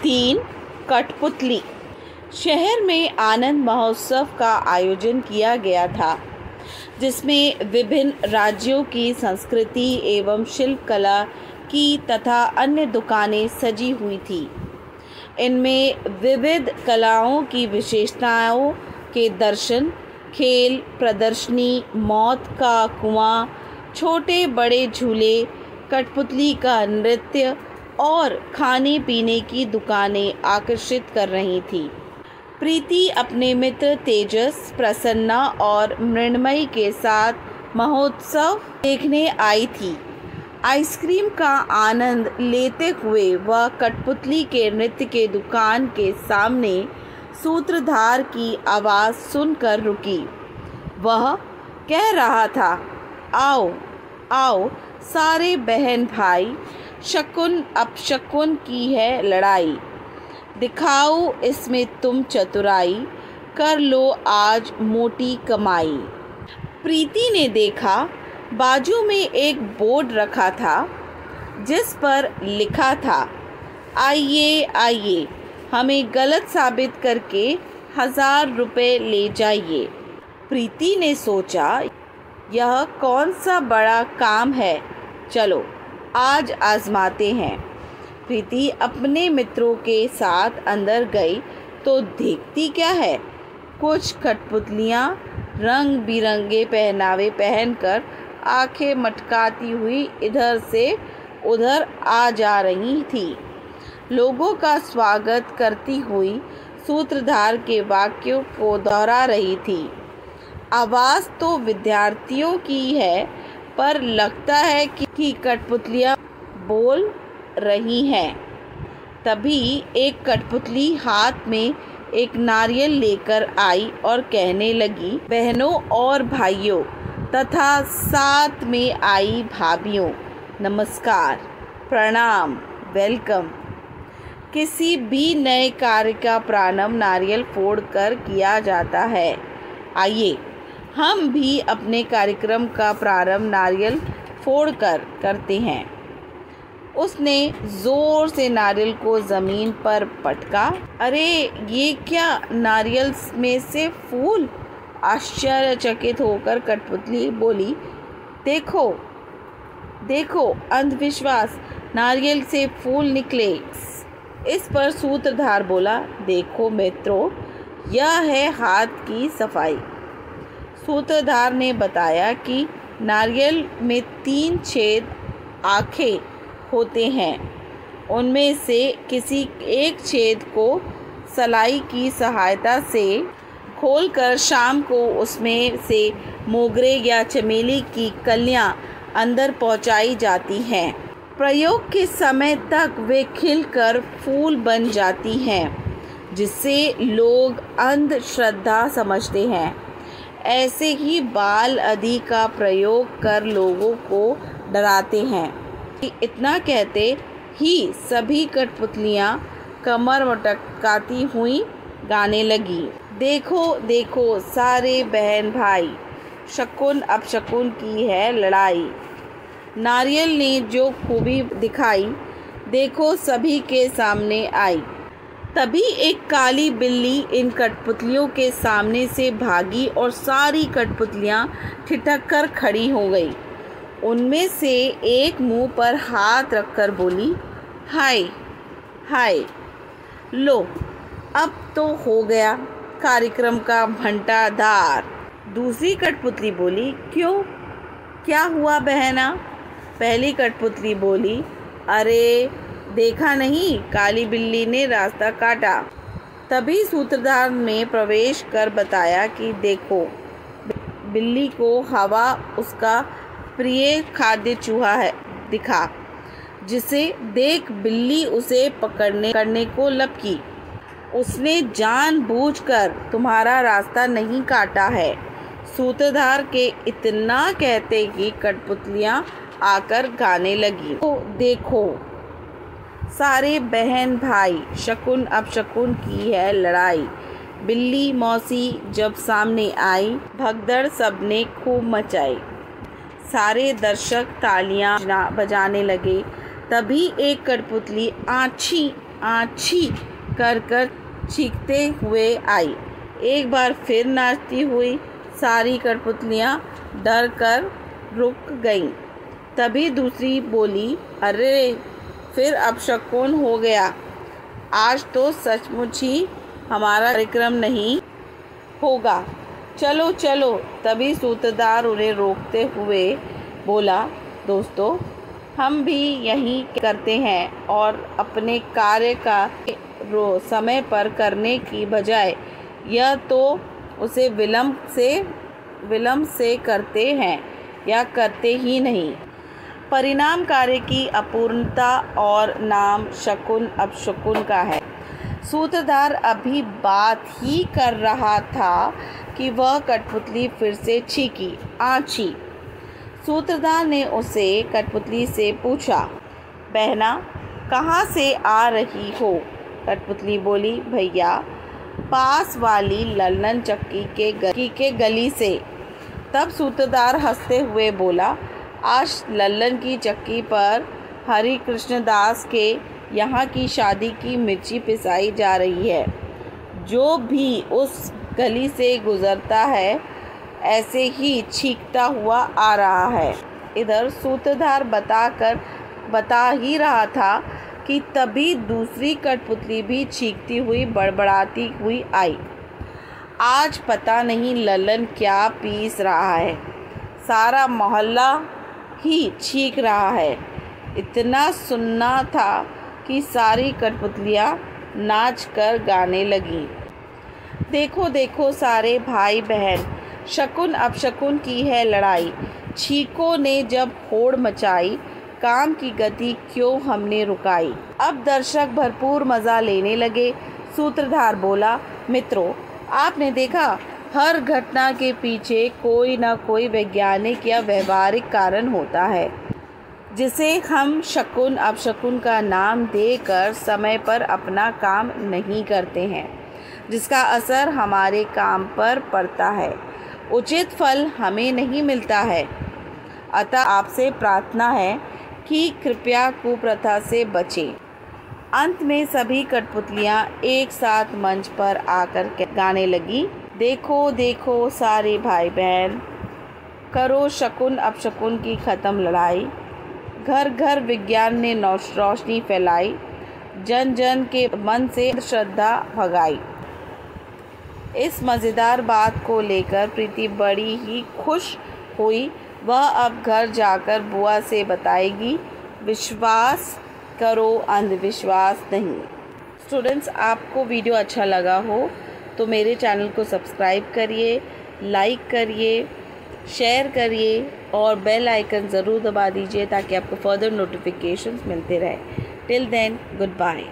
3 कठपुतली। शहर में आनंद महोत्सव का आयोजन किया गया था, जिसमें विभिन्न राज्यों की संस्कृति एवं शिल्पकला की तथा अन्य दुकानें सजी हुई थी। इनमें विविध कलाओं की विशेषताओं के दर्शन, खेल प्रदर्शनी, मौत का कुआं, छोटे बड़े झूले, कठपुतली का नृत्य और खाने पीने की दुकानें आकर्षित कर रही थी। प्रीति अपने मित्र तेजस, प्रसन्ना और मृण्मयी के साथ महोत्सव देखने आई थी। आइसक्रीम का आनंद लेते हुए वह कठपुतली के नृत्य के दुकान के सामने सूत्रधार की आवाज़ सुनकर रुकी। वह कह रहा था, आओ आओ सारे बहन भाई, शकुन अपशकुन की है लड़ाई, दिखाओ इसमें तुम चतुराई, कर लो आज मोटी कमाई। प्रीति ने देखा बाजू में एक बोर्ड रखा था, जिस पर लिखा था, आइए आइए हमें गलत साबित करके 1000 रुपये ले जाइए। प्रीति ने सोचा, यह कौन सा बड़ा काम है, चलो आज आजमाते हैं। प्रीति अपने मित्रों के साथ अंदर गई तो देखती क्या है, कुछ कठपुतलियाँ रंग बिरंगे पहनावे पहनकर आंखें मटकाती हुई इधर से उधर आ जा रही थी। लोगों का स्वागत करती हुई सूत्रधार के वाक्यों को दोहरा रही थी। आवाज़ तो विद्यार्थियों की है, पर लगता है कि कठपुतलियाँ बोल रही हैं। तभी एक कठपुतली हाथ में एक नारियल लेकर आई और कहने लगी, बहनों और भाइयों तथा साथ में आई भाभियों, नमस्कार, प्रणाम, वेलकम। किसी भी नए कार्य का प्रारंभ नारियल फोड़कर किया जाता है। आइए हम भी अपने कार्यक्रम का प्रारंभ नारियल फोड़कर करते हैं। उसने ज़ोर से नारियल को ज़मीन पर पटका। अरे ये क्या, नारियल में से फूल? आश्चर्यचकित होकर कठपुतली बोली, देखो देखो अंधविश्वास, नारियल से फूल निकले। इस पर सूत्रधार बोला, देखो मित्रों, यह है हाथ की सफाई। सूत्रधार ने बताया कि नारियल में 3 छेद आँखें होते हैं। उनमें से किसी एक छेद को सलाई की सहायता से खोलकर शाम को उसमें से मोगरे या चमेली की कलियां अंदर पहुंचाई जाती हैं। प्रयोग के समय तक वे खिलकर फूल बन जाती हैं, जिससे लोग अंधश्रद्धा समझते हैं। ऐसे ही बाल आदि का प्रयोग कर लोगों को डराते हैं। इतना कहते ही सभी कठपुतलियाँ कमर मटकाती हुई गाने लगी, देखो देखो सारे बहन भाई, शकुन अपशकुन की है लड़ाई। नारियल ने जो खूबी दिखाई, देखो सभी के सामने आई। तभी एक काली बिल्ली इन कठपुतलियों के सामने से भागी और सारी कठपुतलियाँ ठिठक कर खड़ी हो गई। उनमें से एक मुंह पर हाथ रखकर बोली, हाय हाय, लो अब तो हो गया कार्यक्रम का घंटादार। दूसरी कठपुतली बोली, क्यों, क्या हुआ बहना? पहली कठपुतली बोली, अरे देखा नहीं, काली बिल्ली ने रास्ता काटा। तभी सूत्रधार ने प्रवेश कर बताया कि देखो, बिल्ली को हवा उसका प्रिय खाद्य चूहा है दिखा, जिसे देख बिल्ली उसे पकड़ने को लपकी। उसने जानबूझकर तुम्हारा रास्ता नहीं काटा है। सूत्रधार के इतना कहते ही कठपुतलियाँ आकर गाने लगी, तो देखो सारे बहन भाई, शकुन अपशकुन की है लड़ाई। बिल्ली मौसी जब सामने आई, भगदड़ सबने खूब मचाई। सारे दर्शक तालियां बजाने लगे। तभी एक कठपुतली आँछी आछी कर कर चीखते हुए आई। एक बार फिर नाचती हुई सारी कठपुतलियाँ डर कर रुक गईं। तभी दूसरी बोली, अरे फिर अपशकुन हो गया, आज तो सचमुच ही हमारा कार्यक्रम नहीं होगा, चलो चलो। तभी सूत्रधार उन्हें रोकते हुए बोला, दोस्तों हम भी यही करते हैं और अपने कार्य का समय पर करने की बजाय यह तो उसे विलम्ब से करते हैं या करते ही नहीं। परिणाम कार्य की अपूर्णता और नाम शकुन अपशकुन का है। सूत्रधार अभी बात ही कर रहा था कि वह कठपुतली फिर से चीखी, आछी। सूत्रधार ने उसे कठपुतली से पूछा, बहना कहाँ से आ रही हो? कठपुतली बोली, भैया पास वाली लल्लन चक्की के गली से। तब सूत्रधार हंसते हुए बोला, आज लल्लन की चक्की पर हरि कृष्ण दास के यहाँ की शादी की मिर्ची पिसाई जा रही है। जो भी उस गली से गुजरता है ऐसे ही चीखता हुआ आ रहा है। इधर सूत्रधार बता ही रहा था कि तभी दूसरी कठपुतली भी चीखती हुई बड़बड़ाती हुई आई। आज पता नहीं लल्लन क्या पीस रहा है, सारा मोहल्ला ही चीख रहा है। इतना सुनना था कि सारी कठपुतलियाँ नाच कर गाने लगी। देखो देखो सारे भाई बहन, शकुन अपशकुन की है लड़ाई। छीकों ने जब होड़ मचाई, काम की गति क्यों हमने रुकाई। अब दर्शक भरपूर मज़ा लेने लगे। सूत्रधार बोला, मित्रों आपने देखा, हर घटना के पीछे कोई ना कोई वैज्ञानिक या व्यवहारिक कारण होता है, जिसे हम शकुन अपशकुन का नाम देकर समय पर अपना काम नहीं करते हैं, जिसका असर हमारे काम पर पड़ता है, उचित फल हमें नहीं मिलता है। अतः आपसे प्रार्थना है कि कृपया कुप्रथा से बचें। अंत में सभी कठपुतलियाँ एक साथ मंच पर आकर गाने लगी, देखो देखो सारे भाई बहन, करो शकुन अपशकुन की ख़त्म लड़ाई। घर घर विज्ञान ने रोशनी फैलाई, जन जन के मन से श्रद्धा भगाई। इस मज़ेदार बात को लेकर प्रीति बड़ी ही खुश हुई। वह अब घर जाकर बुआ से बताएगी। विश्वास करो, अंधविश्वास नहीं। स्टूडेंट्स, आपको वीडियो अच्छा लगा हो तो मेरे चैनल को सब्सक्राइब करिए, लाइक करिए, शेयर करिए और बेल आइकन ज़रूर दबा दीजिए ताकि आपको फर्दर नोटिफिकेशंस मिलते रहे। Till then, good bye.